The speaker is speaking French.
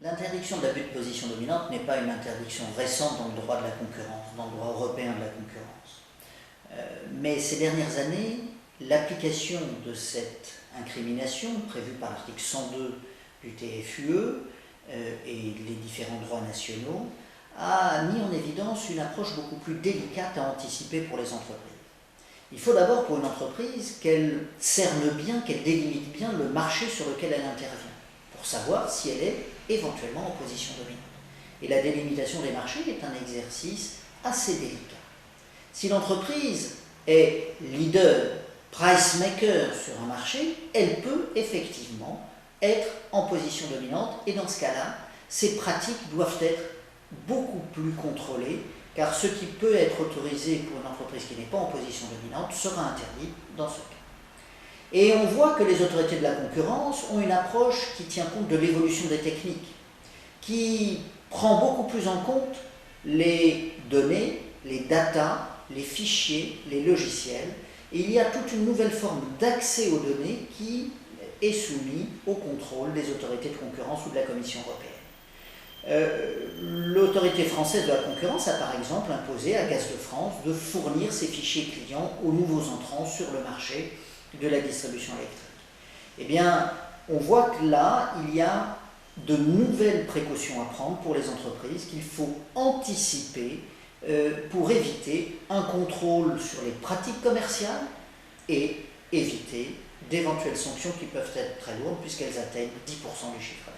L'interdiction de l'abus de position dominante n'est pas une interdiction récente dans le droit de la concurrence, dans le droit européen de la concurrence. Mais ces dernières années, l'application de cette incrimination, prévue par l'article 102 du TFUE et les différents droits nationaux, a mis en évidence une approche beaucoup plus délicate à anticiper pour les entreprises. Il faut d'abord pour une entreprise qu'elle cerne bien, qu'elle délimite bien le marché sur lequel elle intervient, pour savoir si elle est éventuellement en position dominante. Et la délimitation des marchés est un exercice assez délicat. Si l'entreprise est leader, price maker sur un marché, elle peut effectivement être en position dominante et dans ce cas-là, ces pratiques doivent être beaucoup plus contrôlées car ce qui peut être autorisé pour une entreprise qui n'est pas en position dominante sera interdit dans ce cas. Et on voit que les autorités de la concurrence ont une approche qui tient compte de l'évolution des techniques, qui prend beaucoup plus en compte les données, les datas, les fichiers, les logiciels. Et il y a toute une nouvelle forme d'accès aux données qui est soumise au contrôle des autorités de concurrence ou de la Commission européenne. L'autorité française de la concurrence a par exemple imposé à Gaz de France de fournir ses fichiers clients aux nouveaux entrants sur le marché de la distribution électrique. Eh bien, on voit que là, il y a de nouvelles précautions à prendre pour les entreprises qu'il faut anticiper pour éviter un contrôle sur les pratiques commerciales et éviter d'éventuelles sanctions qui peuvent être très lourdes puisqu'elles atteignent 10% du chiffre d'affaires.